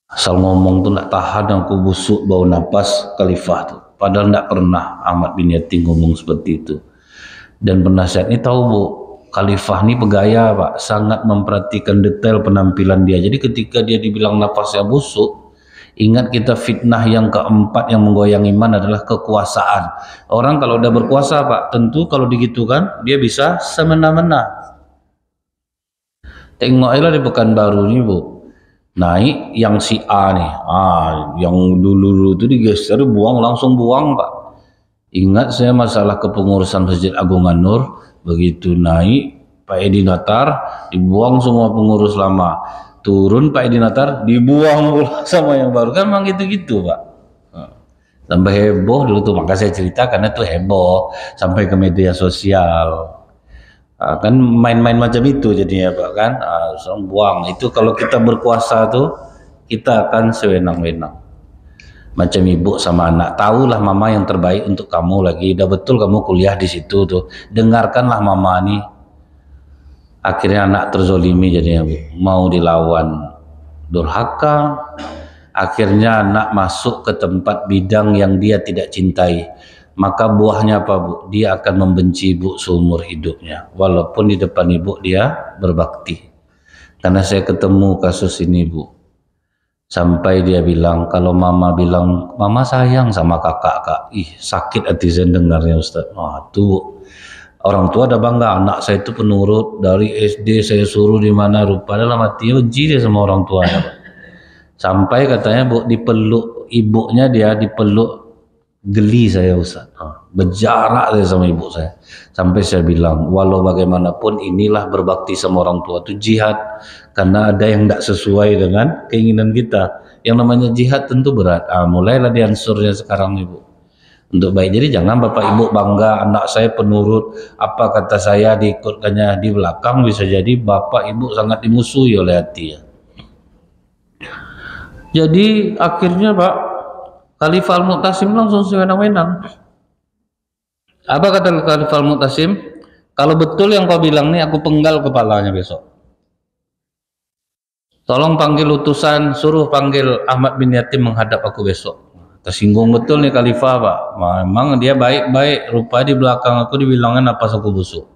Asal ngomong tuh nak tahan, aku busuk bau napas Khalifah tuh. Padahal tidak pernah Ahmad bin Yatim ngomong seperti itu. Dan penasihat ini tahu Bu, Khalifah ini pegaya Pak, sangat memperhatikan detail penampilan dia. Jadi ketika dia dibilang napasnya busuk, ingat kita fitnah yang keempat yang menggoyang iman adalah kekuasaan. Orang kalau udah berkuasa Pak, tentu kalau digitukan dia bisa semena-mena. Tengok aja di Pekanbaru nih Bu, naik yang si A nih, yang dulu itu digeser, buang langsung buang Pak. Ingat saya masalah kepengurusan Masjid Agung An-Nur, begitu naik Pak Edi Natar dibuang semua pengurus lama, turun Pak Edi Natar dibuang pula sama yang baru, kan memang gitu-gitu Pak. Sampai heboh dulu tuh, maka saya cerita karena itu heboh sampai ke media sosial. Kan main-main macam itu jadinya Pak kan, buang itu. Kalau kita berkuasa tuh kita akan sewenang-wenang. Macam ibu sama anak, tahulah mama yang terbaik untuk kamu, lagi udah betul kamu kuliah di situ tuh, dengarkanlah mama nih. Akhirnya anak terzolimi jadinya Bu, mau dilawan durhaka, akhirnya anak masuk ke tempat bidang yang dia tidak cintai, maka buahnya apa Bu? Dia akan membenci ibu seumur hidupnya, walaupun di depan ibu dia berbakti. Karena saya ketemu kasus ini Bu, sampai dia bilang, kalau mama bilang, mama sayang sama kakak Kak, sakit hati saya dengarnya Ustaz. Tuh orang tua ada bangga, anak saya itu penurut, dari SD saya suruh di mana, rupa dalam hatinya benci dia sama orang tuanya. Sampai katanya Bu, dipeluk ibunya, dia dipeluk, geli saya Ustaz, berjarak saya sama ibu saya. Sampai saya bilang, walau bagaimanapun inilah berbakti sama orang tua itu jihad, karena ada yang tidak sesuai dengan keinginan kita. Yang namanya jihad tentu berat. Mulailah diansurnya sekarang Ibu untuk baik. Jadi jangan Bapak Ibu bangga anak saya penurut, apa kata saya diikutkannya, di belakang bisa jadi Bapak Ibu sangat dimusuhi oleh hati ya. Jadi akhirnya Pak, Khalifah Al-Mu'tasim langsung sewenang-wenang. Apa kata Khalifah Al-Mu'tasim? Kalau betul yang kau bilang nih, aku penggal kepalanya besok. Tolong panggil utusan, suruh panggil Ahmad bin Yatim menghadap aku besok. Tersinggung betul nih Khalifah Pak. Memang dia baik-baik, rupa di belakang aku dibilangkan napas aku busuk.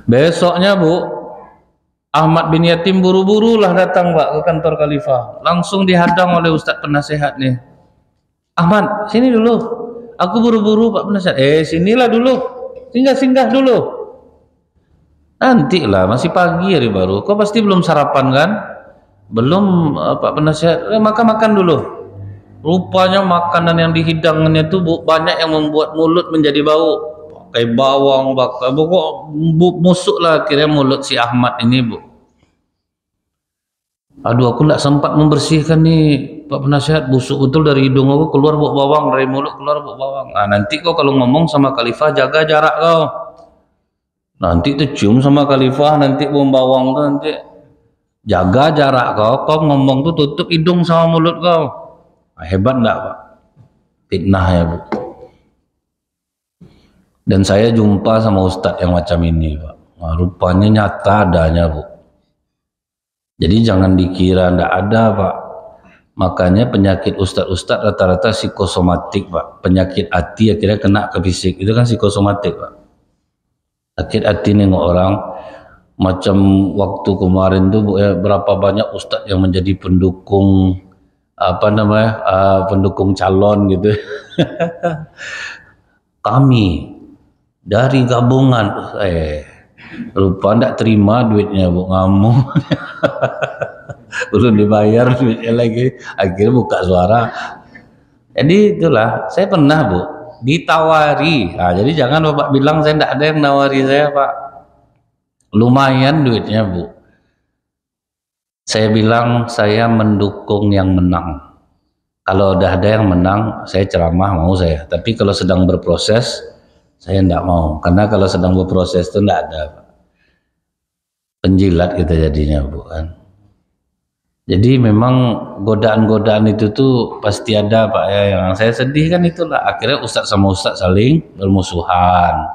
Besoknya Bu, Ahmad bin Yatim buru-buru lah datang Pak ke kantor Khalifah. Langsung dihadang oleh Ustadz penasehat nih. Ahmad, sini dulu. Aku buru-buru Pak penasehat. Sinilah dulu. Singgah-singgah dulu. Nanti lah, masih pagi hari baru. Kau pasti belum sarapan kan? Belum Pak penasehat. Makan dulu. Rupanya makanan yang dihidangnya itu Bu, banyak yang membuat mulut menjadi bau. Kayak bawang bakar, pokok musuk lah akhirnya mulut si Ahmad ini Bu. Aduh, aku tidak sempat membersihkan nih Pak penasehat, busuk betul dari hidung aku keluar bau bawang, dari mulut keluar bau bawang. Nanti kau kalau ngomong sama Khalifah jaga jarak kau. Nanti tuh cium sama Khalifah, nanti bau bawang tuh nanti jaga jarak kau ngomong tuh tutup hidung sama mulut kau. Hebat enggak Pak? Fitnah ya Bu. Dan saya jumpa sama ustadz yang macam ini, Pak. Nah, rupanya nyata adanya, Bu. Jadi jangan dikira ndak ada, Pak. Makanya penyakit ustadz-ustadz rata-rata psikosomatik, Pak. Penyakit hati akhirnya kena ke fisik. Itu kan psikosomatik, Pak. Sakit hati nengok orang. Macam waktu kemarin tuh, Bu, ya, berapa banyak ustadz yang menjadi pendukung pendukung calon gitu. Kami dari gabungan lupa ndak terima duitnya, Bu, ngamuk. Belum dibayar duitnya lagi, akhirnya buka suara. Jadi itulah, saya pernah, Bu, ditawari. Nah, jadi jangan Bapak bilang saya ndak ada yang nawari saya, Pak. Lumayan duitnya, Bu. Saya bilang saya mendukung yang menang. Kalau udah ada yang menang, saya ceramah mau saya. Tapi kalau sedang berproses, saya ndak mau. Karena kalau sedang berproses itu ndak ada, Pak. Penjilat kita jadinya, Bu, kan. Jadi memang godaan-godaan itu tuh pasti ada, Pak, ya. Yang saya sedih kan itulah. Akhirnya ustadz sama ustadz saling bermusuhan.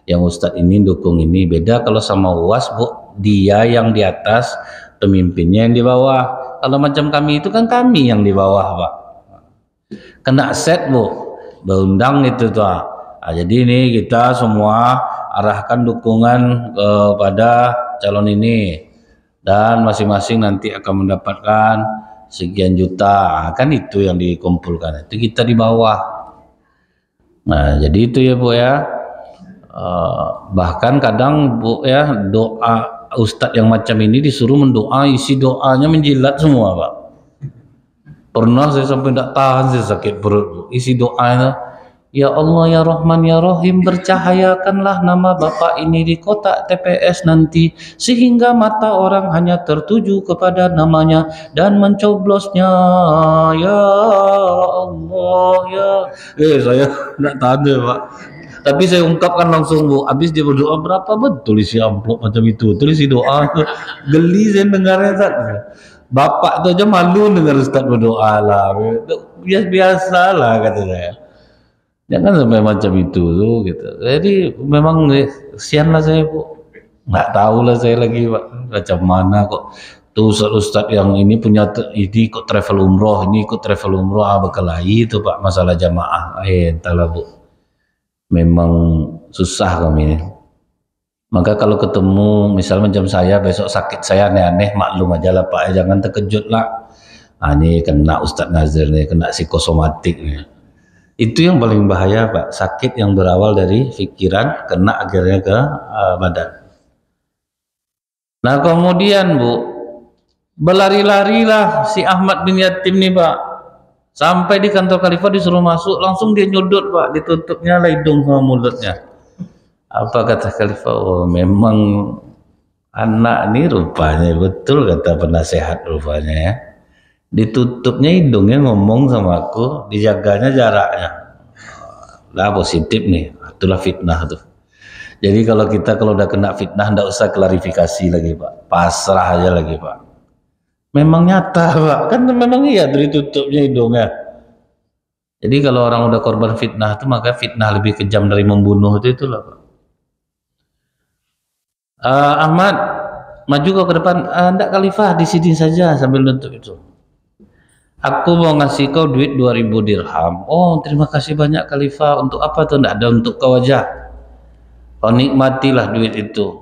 Yang ustadz ini dukung ini. Beda kalau sama UAS, Bu. Dia yang di atas, pemimpinnya yang di bawah. Kalau macam kami itu kan kami yang di bawah, Pak. Kena set, Bu. Berundang itu tuh. Nah, jadi ini kita semua arahkan dukungan kepada calon ini. Dan masing-masing nanti akan mendapatkan sekian juta. Nah, kan itu yang dikumpulkan. Itu kita di bawah. Nah, jadi itu ya, Bu, ya. Bahkan kadang, Bu, ya, doa ustadz yang macam ini disuruh mendoa, isi doanya menjilat semua, Pak. Pernah saya sampai tidak tahan, saya sakit perut, Bu. Isi doanya, ya Allah ya Rahman ya Rahim, bercahayakanlah nama Bapak ini di kotak TPS nanti, sehingga mata orang hanya tertuju kepada namanya dan mencoblosnya, ya Allah ya. Saya tidak tahan ya, Pak. Tapi saya ungkapkan langsung, Bu. Habis dia berdoa, berapa betul isi amplop macam itu, tulis isi doa. Geli saya dengarnya, Ustaz. Bapak itu aja malu dengar Ustaz berdoa lah. Biasa lah, kata saya. Jangan sampai macam itu tuh, gitu. Jadi memang kesian lah saya, Bu. Nggak tahu lah saya lagi, Pak, macam mana kok. Tuh Ustaz yang ini punya ini ikut travel umroh, ini ikut travel umroh, berkelahi itu, Pak, masalah jamaah. Entahlah, Bu. Memang susah kami ini. Maka kalau ketemu misalnya macam saya besok sakit saya aneh-aneh, maklum aja lah, Pak, jangan terkejut lah. Nah, ini kena Ustadz Nazir nih, kena psikosomatik nih. Itu yang paling bahaya, Pak, sakit yang berawal dari pikiran kena akhirnya ke badan. Nah, kemudian, Bu, berlari-larilah si Ahmad bin Yatim nih, Pak. Sampai di kantor khalifah disuruh masuk, langsung dia nyodot, Pak, ditutupnya lah hidung sama mulutnya. Apa kata khalifah? Oh, memang anak ini rupanya betul, kata penasehat rupanya, ya. Ditutupnya hidungnya, ngomong sama aku, dijaganya jaraknya. Lah positif nih, itulah fitnah tuh. Jadi kalau udah kena fitnah, ndak usah klarifikasi lagi, Pak. Pasrah aja lagi, Pak. Memang nyata, Pak, kan memang iya ditutupnya hidungnya. Jadi kalau orang udah korban fitnah itu, maka fitnah lebih kejam dari membunuh itulah, Pak. Ahmad, maju kau ke depan. Ndak khalifah, di sini saja sambil nutup itu. Aku mau ngasih kau duit 2000 dirham. Oh, terima kasih banyak khalifah. Untuk apa tuh? Ndak ada, untuk kau aja. Kau nikmatilah duit itu.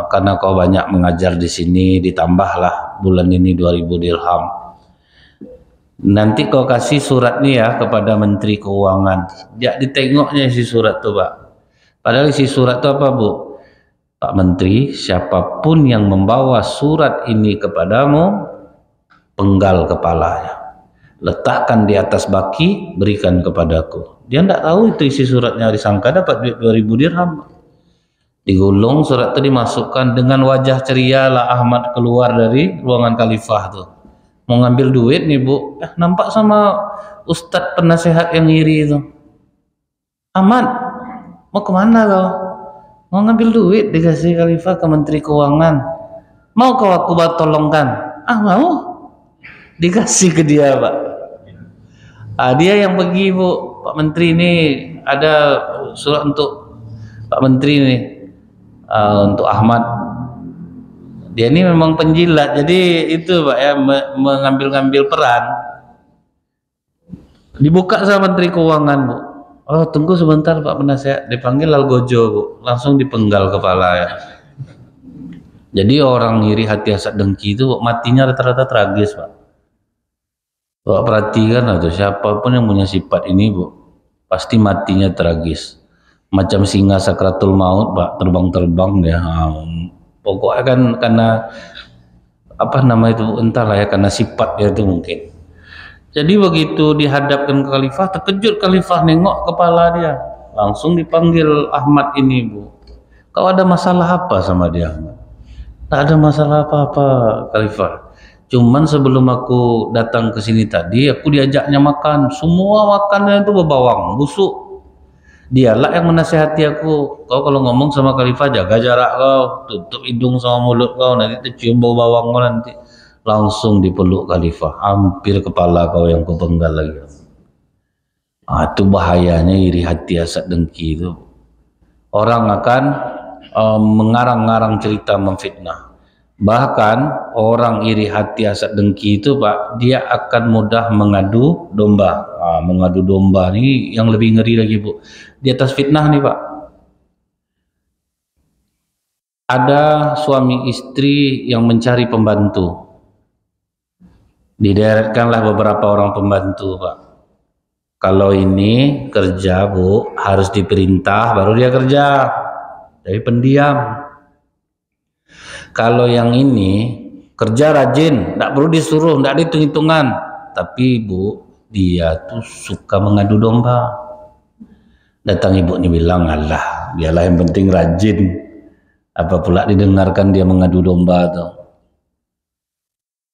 Karena kau banyak mengajar di sini, ditambahlah bulan ini 2000 dirham. Nanti kau kasih surat nih ya kepada Menteri Keuangan. Ya, ditengoknya isi surat tuh, Pak. Padahal isi surat itu apa, Bu? Pak Menteri, siapapun yang membawa surat ini kepadamu, penggal kepalanya, letakkan di atas baki, berikan kepadaku. Dia tidak tahu itu isi suratnya, disangka dapat duit 2000 dirham. Digulung surat itu, dimasukkan. Dengan wajah ceria lah Ahmad keluar dari ruangan khalifah tuh. Mau ngambil duit nih, Bu. Nampak sama ustadz penasehat yang iri itu. Ahmad, mau kemana kau? Mau ngambil duit, dikasih khalifah ke Menteri Keuangan. Mau kau aku tolongkan? Mau. Dikasih ke dia, Pak. Dia yang pergi, Bu. Pak Menteri, ini ada surat untuk Pak Menteri nih untuk Ahmad. Dia ini memang penjilat, jadi itu Pak ya, mengambil-ngambil peran. Dibuka sama Menteri Keuangan, Bu. Oh, tunggu sebentar Pak Penasihat, dipanggil Algojo, Bu. Langsung dipenggal kepala ya. Jadi orang iri hati hasad dengki itu matinya rata-rata tragis, Pak. Pak perhatikan atau siapapun yang punya sifat ini, Bu, pasti matinya tragis. Macam singa sakratul maut, Pak, terbang-terbang dia. Pokoknya kan karena apa nama itu, entahlah ya, karena sifat dia itu mungkin. Jadi begitu dihadapkan ke khalifah, terkejut khalifah nengok kepala dia, langsung dipanggil Ahmad ini, Bu. Kau ada masalah apa sama dia, Ahmad? Tak ada masalah apa-apa, khalifah. Cuman sebelum aku datang ke sini tadi, aku diajaknya makan, semua makannya itu berbawang, busuk. Dialah yang menasihati aku, kau kalau ngomong sama khalifah jaga jarak kau, tutup hidung sama mulut kau, nanti tercium bau bawang kau nanti. Langsung dipeluk khalifah, hampir kepala kau yang kupenggal lagi. Itu bahayanya iri hati hasad dengki itu. Orang akan mengarang-ngarang cerita memfitnah. Bahkan orang iri hati hasad dengki itu, Pak, dia akan mudah mengadu domba. Mengadu domba ini yang lebih ngeri lagi, Bu. Di atas fitnah nih, Pak. Ada suami istri yang mencari pembantu. Dideretkanlah beberapa orang pembantu, Pak. Kalau ini kerja, Bu, harus diperintah baru dia kerja. Jadi pendiam. Kalau yang ini kerja rajin, tidak perlu disuruh, tidak dihitung-hitungan. Tapi Bu, dia tuh suka mengadu domba. Datang ibu ini bilang, alah, dialah yang penting rajin. Apa pula didengarkan dia mengadu domba tuh.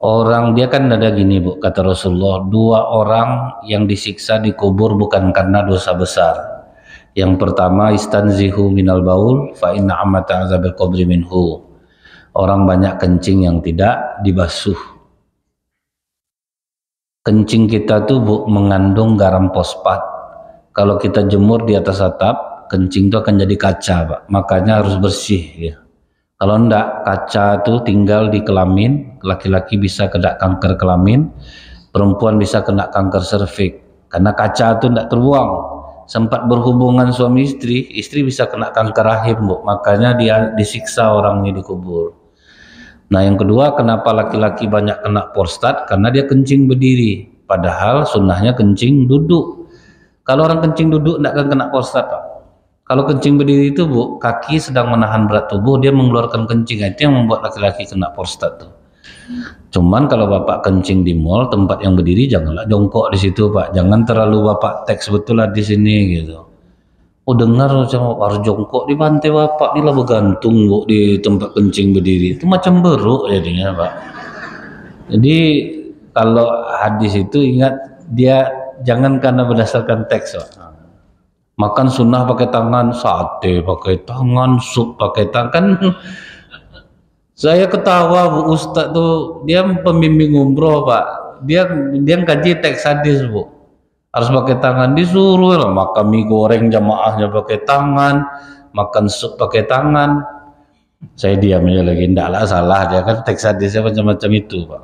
Orang dia kan ada gini, Bu, kata Rasulullah, 2 orang yang disiksa dikubur bukan karena dosa besar. Yang pertama, istanzihu minal baul fa inna amata azabil qabri minhu. Orang banyak kencing yang tidak dibasuh. Kencing kita tuh, Bu, mengandung garam fosfat. Kalau kita jemur di atas atap, kencing itu akan jadi kaca, Pak. Makanya harus bersih ya. Kalau enggak, kaca tuh tinggal di kelamin, laki-laki bisa kena kanker kelamin, perempuan bisa kena kanker serviks. Karena kaca tuh enggak terbuang. Sempat berhubungan suami istri bisa kena kanker rahim, Bu. Makanya dia disiksa orang ini dikubur. Nah, yang kedua, kenapa laki-laki banyak kena prostat? Karena dia kencing berdiri. Padahal sunnahnya kencing duduk. Kalau orang kencing duduk tidak akan kena prostat, Pak. Kalau kencing berdiri itu, Bu, kaki sedang menahan berat tubuh, dia mengeluarkan kencing. Itu yang membuat laki-laki kena prostat tuh. Cuman kalau Bapak kencing di mall, tempat yang berdiri, janganlah jongkok di situ, Pak. Jangan terlalu Bapak teks betul lah di sini gitu. Oh, dengar macam harus jongkok di pantai Bapak ini lah bergantung, Bu, di tempat kencing berdiri. Itu macam beruk jadinya, Pak. Jadi kalau hadis itu ingat, dia jangan karena berdasarkan teks, Pak. Makan sunnah pakai tangan, sate pakai tangan, sup pakai tangan. Saya ketawa, Bu, Ustadz tuh dia pembimbing umroh, Pak. Dia kaji teks hadis, Bu. Harus pakai tangan, disuruh lah makan mie goreng jamaahnya pakai tangan, makan sup pakai tangan. Saya diam aja lagi, ndaklah salah, dia kan teks hadisnya macam-macam itu, Pak.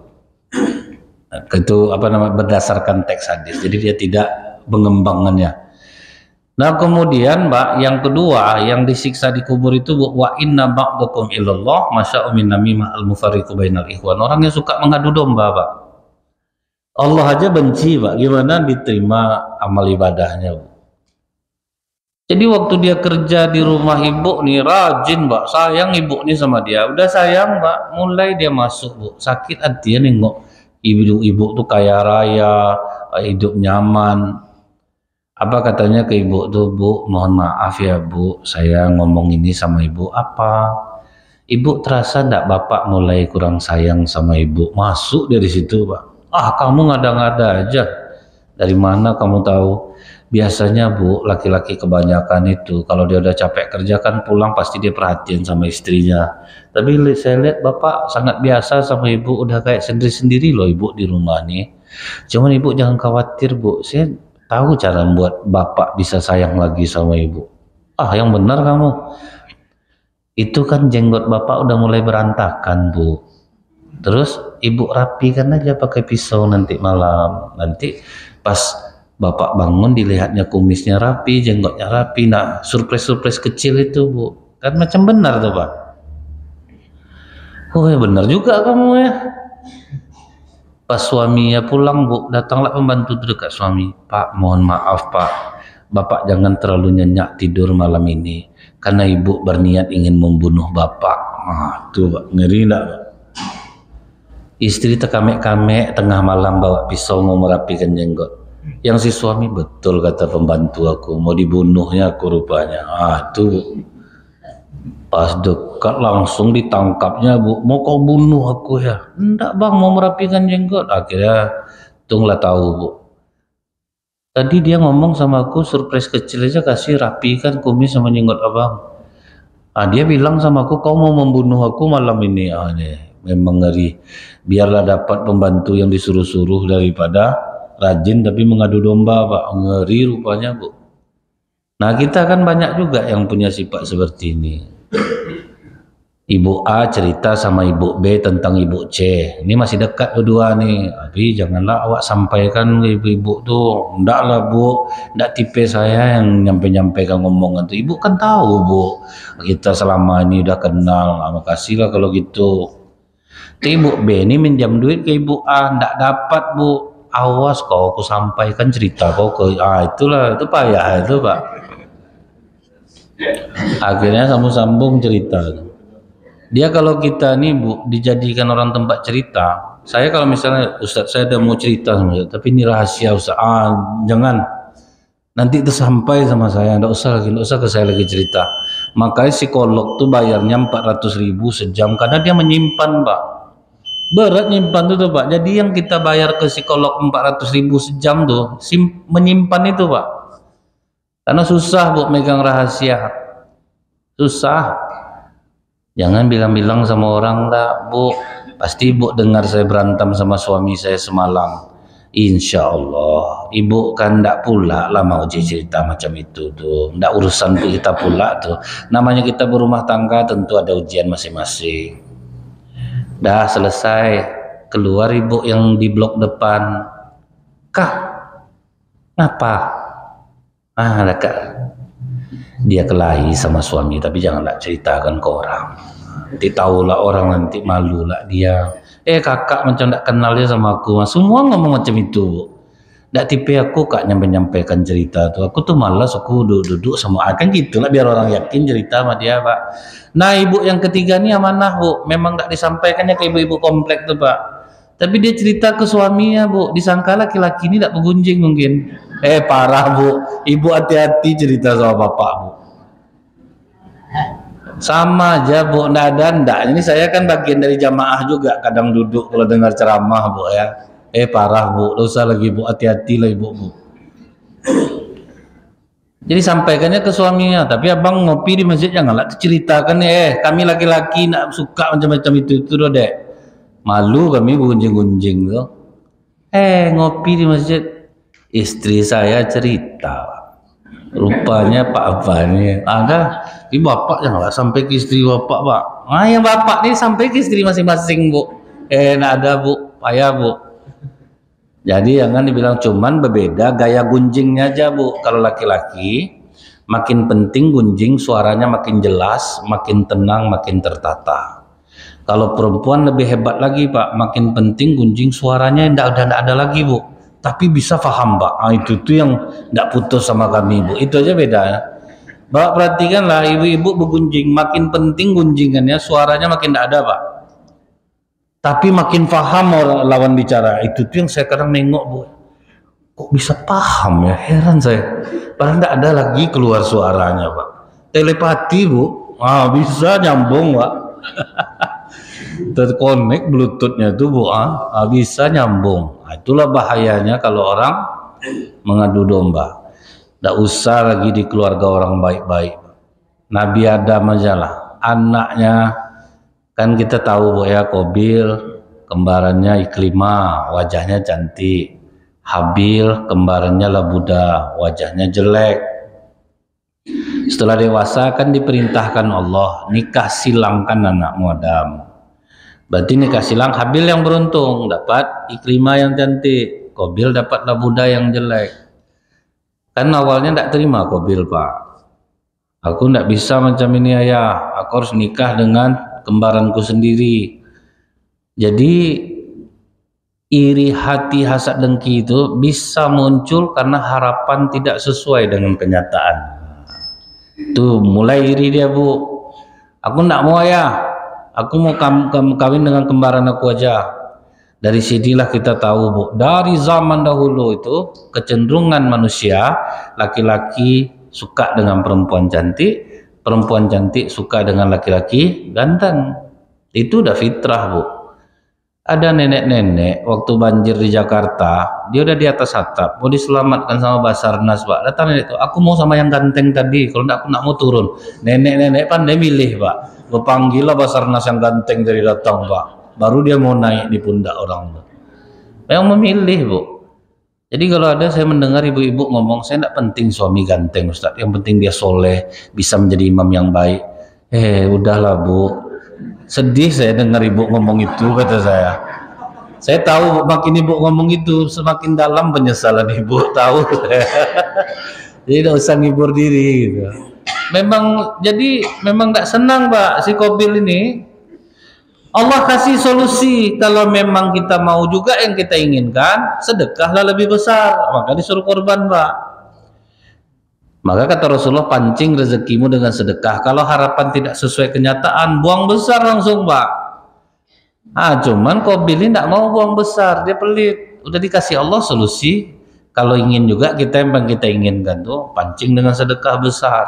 Itu apa namanya, berdasarkan teks hadis, jadi dia tidak mengembangkannya. Nah, kemudian, Mbak, yang kedua yang disiksa di kubur itu, wa inna ba'dakum ilallah masya'u min namimah al-mufarriqu bainal ikhwan. Orang yang suka mengadu domba, Pak. Allah aja benci, Pak. Gimana diterima amal ibadahnya, Bu? Jadi waktu dia kerja di rumah ibu nih, rajin, Pak. Sayang ibu nih sama dia. Udah sayang, Pak. Mulai dia masuk, Bu. Sakit hati ya nengok ibu tuh kaya raya, hidup nyaman. Apa katanya ke ibu tuh, Bu, mohon maaf ya, Bu, saya ngomong ini sama ibu. Apa? Ibu terasa enggak Bapak mulai kurang sayang sama ibu? Masuk dari situ, Pak. Kamu ngada-ngada aja. Dari mana kamu tahu? Biasanya, Bu, laki-laki kebanyakan itu kalau dia udah capek kerja kan pulang pasti dia perhatian sama istrinya. Tapi saya lihat Bapak sangat biasa sama ibu, udah kayak sendiri-sendiri loh ibu di rumah nih. Cuman ibu jangan khawatir, Bu. Saya tahu cara membuat Bapak bisa sayang lagi sama ibu. Ah, yang benar kamu. Itu kan jenggot bapak udah mulai berantakan, Bu. Terus ibu rapikan aja pakai pisau nanti malam. Nanti pas bapak bangun dilihatnya kumisnya rapi, jenggotnya rapi. Nah, surprise-surprise kecil itu, Bu. Kan macam benar tuh, Pak. Oh, ya benar juga kamu ya. Pas suaminya pulang, Bu, datanglah pembantu dekat suami. Pak, mohon maaf, Pak. Bapak jangan terlalu nyenyak tidur malam ini. Karena ibu berniat ingin membunuh bapak. Ah, tuh, Pak. Ngeri enggak, Pak? Istri terkamek-kamek tengah malam bawa pisau mau merapikan jenggot. Yang si suami, betul kata pembantu aku, mau dibunuhnya aku rupanya. Ah, tuh. Pas dekat langsung ditangkapnya, Bu. Mau kau bunuh aku ya? Enggak bang, mau merapikan jenggot. Akhirnya tunglah tahu, Bu. Tadi dia ngomong sama aku, surprise kecil aja kasih rapikan kumis sama jenggot abang. Ah, dia bilang sama aku, kau mau membunuh aku malam ini. Ah, nih, memang ngeri. Biarlah dapat pembantu yang disuruh-suruh daripada rajin tapi mengadu domba, Pak. Ngeri rupanya, Bu. Nah, kita kan banyak juga yang punya sifat seperti ini. Ibu A cerita sama ibu B tentang ibu C. Ini masih dekat berdua nih. Tapi janganlah awak sampaikan ke ibu-ibu tuh. Ndaklah, Bu. Ndak tipe saya yang nyampe-nyampaikan ngomongan tuh. Ibu kan tahu, Bu. Kita selama ini udah kenal. Ah, makasih lah kalau gitu. Tapi ibu B ini minjam duit ke ibu A. Ndak dapat, Bu. Awas kau aku sampaikan cerita kau ke. Ah, itulah. Itu payah itu, Pak. Akhirnya sambung cerita. Dia kalau kita nih, Bu, dijadikan orang tempat cerita. Saya kalau misalnya Ustadz saya udah mau cerita sama Ustadz, tapi ini rahasia Ustadz. Ah, jangan. Nanti itu sampai sama saya, enggak usah ke saya lagi cerita. Makanya psikolog tuh bayarnya 400.000 sejam karena dia menyimpan, Pak. Berat nyimpan tuh, Pak. Jadi yang kita bayar ke psikolog 400.000 sejam tuh menyimpan itu, Pak. Karena susah, Bu, megang rahasia. Susah. Jangan bilang-bilang sama orang lah, Bu. Pasti Ibu dengar saya berantem sama suami saya semalam. Insya Allah, Ibu kan ndak pula lah mau cerita macam itu tuh. Ndak urusan kita pula tuh. Namanya kita berumah tangga tentu ada ujian masing-masing. Dah selesai, keluar Ibu yang di blok depan. Kak, ngapa? Ah, Kak. Dia kelahi sama suami, tapi janganlah ceritakan ke orang. Nanti tahulah orang, nanti malu lah dia. Kakak macam tak kenal dia sama aku. Semua ngomong macam itu. Tak tipe aku kak nyampaikan cerita tuh. Aku tuh malas, aku duduk sama kan gitu lah biar orang yakin cerita sama dia, Pak. Nah, ibu yang ketiga nih amanah, Bu. Memang tak disampaikannya ke ibu-ibu komplek tuh, Pak. Tapi dia cerita ke suaminya, Bu. Disangka laki-laki ini tak bergunjing mungkin. Parah, Bu. Ibu hati-hati cerita sama bapak, Bu. Sama aja, Bu. Ndak. Ini saya kan bagian dari jamaah juga. Kadang duduk kalau dengar ceramah, Bu ya. Parah, Bu. Dosa lagi, Bu. Hati-hati lah, Ibu, Bu. Jadi sampaikannya ke suaminya. Tapi abang ngopi di masjid janganlah ceritakan kami laki-laki nak suka macam-macam itu loh, Dek. Malu kami gunjing-gunjing tuh. Ngopi di masjid. Istri saya cerita. Rupanya Pak apa ini? Ini bapak janganlah sampai ke istri bapak, Pak. Yang bapak ini sampai ke istri masing-masing, Bu. Nak ada, Bu. Payah, Bu. Jadi jangan dibilang, cuman berbeda gaya gunjingnya aja, Bu. Kalau laki-laki makin penting gunjing suaranya makin jelas, makin tenang, makin tertata. Kalau perempuan lebih hebat lagi, Pak. Makin penting gunjing suaranya udah ada lagi, Bu. Tapi bisa paham, Pak. Itu tuh yang tidak putus sama kami, Bu. Itu aja beda ya. Bapak perhatikanlah, ibu-ibu bergunjing, makin penting gunjingannya, suaranya makin tidak ada, Pak. Tapi makin paham orang lawan bicara. Itu tuh yang saya kadang nengok, Bu. Kok bisa paham ya? Heran saya. Padahal tidak ada lagi keluar suaranya, Pak. Telepati, Bu. Bisa nyambung, Pak. Terkonek bluetoothnya tuh, Bu. Bisa nyambung. Itulah bahayanya kalau orang mengadu domba. Tidak usah lagi di keluarga orang baik-baik. Nabi Adam aja lah, anaknya kan kita tahu, Bu ya, Qabil kembarannya Iklimah, wajahnya cantik. Habil kembarannya Labuda, wajahnya jelek. Setelah dewasa kan diperintahkan Allah, nikah silangkan anakmu Adam. Berarti nikah silang, Habil yang beruntung dapat Ikrimah yang cantik, Qabil dapat Labuda yang jelek. Kan awalnya tidak terima Qabil, Pak. Aku tidak bisa macam ini ayah, aku harus nikah dengan kembaranku sendiri. Jadi iri hati, hasad, dengki itu bisa muncul karena harapan tidak sesuai dengan kenyataan. Tuh mulai iri dia, Bu. Aku tidak mau ayah, aku mau kawin dengan kembaran aku aja. Dari sinilah kita tahu, Bu, dari zaman dahulu itu kecenderungan manusia, laki-laki suka dengan perempuan cantik suka dengan laki-laki ganteng. Itu udah fitrah, Bu. Ada nenek-nenek waktu banjir di Jakarta, dia udah di atas atap, mau diselamatkan sama Basarnas, Pak. Datang nenek itu, aku mau sama yang ganteng tadi, kalau enggak aku nak mau turun. Nenek-nenek pandai milih, Pak. Berpanggillah Basarnas yang ganteng dari datang, Pak. Baru dia mau naik di pundak orang. Yang memilih, Bu. Jadi kalau ada saya mendengar ibu-ibu ngomong, saya tidak penting suami ganteng, Ustaz. Yang penting dia soleh, bisa menjadi imam yang baik. Udahlah, Bu. Sedih saya dengar ibu ngomong itu, kata saya. Saya tahu makin ibu ngomong itu semakin dalam penyesalan ibu, tahu. Jadi tidak usah ngibur diri gitu. Memang tidak senang, Pak, si Qabil ini. Allah kasih solusi, kalau memang kita mau juga yang kita inginkan, sedekahlah lebih besar, maka disuruh korban, Pak. Maka kata Rasulullah, pancing rezekimu dengan sedekah. Kalau harapan tidak sesuai kenyataan, buang besar langsung, Pak. Cuman Qabil ini tidak mau buang besar, dia pelit. Udah dikasih Allah solusi. Kalau ingin juga kita yang kita inginkan tuh, pancing dengan sedekah besar.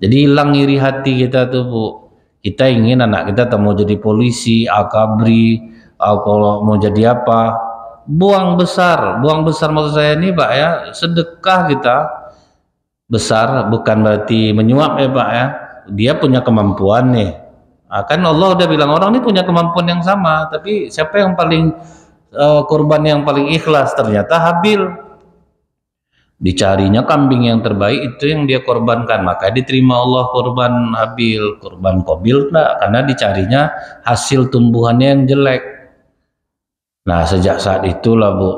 Jadi hilang iri hati kita tuh, Bu. Kita ingin anak kita tak mau jadi polisi, akabri, kalau mau jadi apa, buang besar maksud saya ini, Pak, ya, sedekah kita besar, bukan berarti menyuap ya, Pak, ya. Dia punya kemampuan nih. Kan Allah udah bilang orang ini punya kemampuan yang sama, tapi siapa yang paling korban yang paling ikhlas? Ternyata Habil. Dicarinya kambing yang terbaik, itu yang dia korbankan, maka diterima Allah korban Habil. Korban Qabil enggak, karena dicarinya hasil tumbuhannya yang jelek. Nah, sejak saat itulah, Bu,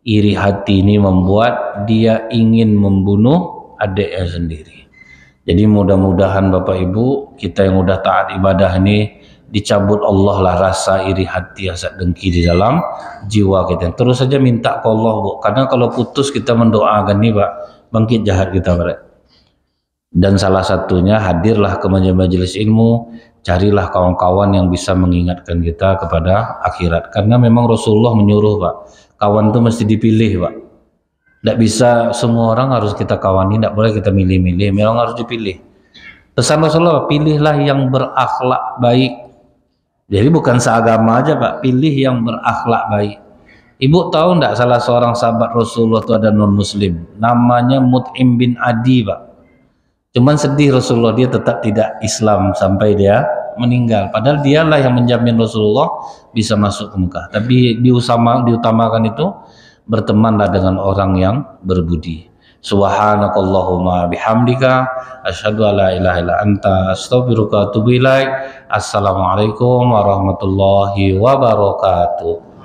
iri hati ini membuat dia ingin membunuh adiknya sendiri. Jadi mudah-mudahan Bapak Ibu, kita yang udah taat ibadah ini, dicabut Allah lah rasa iri hati, hasad, dengki di dalam jiwa kita. Terus saja minta ke Allah, Bu, karena kalau putus kita mendoakan nih, Pak, bangkit jahat kita, Pak. Dan salah satunya hadirlah ke majelis ilmu, carilah kawan-kawan yang bisa mengingatkan kita kepada akhirat. Karena memang Rasulullah menyuruh, Pak, kawan itu mesti dipilih, Pak. Tidak bisa semua orang harus kita kawani, tidak boleh kita milih-milih, memang harus dipilih. Pesan Rasulullah, pilihlah yang berakhlak baik. Jadi bukan seagama aja, Pak, pilih yang berakhlak baik. Ibu tahu enggak salah seorang sahabat Rasulullah itu ada non-muslim, namanya Mut'im bin Adi, Pak. Cuman sedih Rasulullah, dia tetap tidak Islam sampai dia meninggal. Padahal dialah yang menjamin Rasulullah bisa masuk ke Mekah. Tapi diutamakan itu, bertemanlah dengan orang yang berbudi. Subhanakallahumma bihamdika asyhadu alla ilaha illa anta astaghfiruka wa atubu ilaik. Assalamualaikum warahmatullahi wabarakatuh.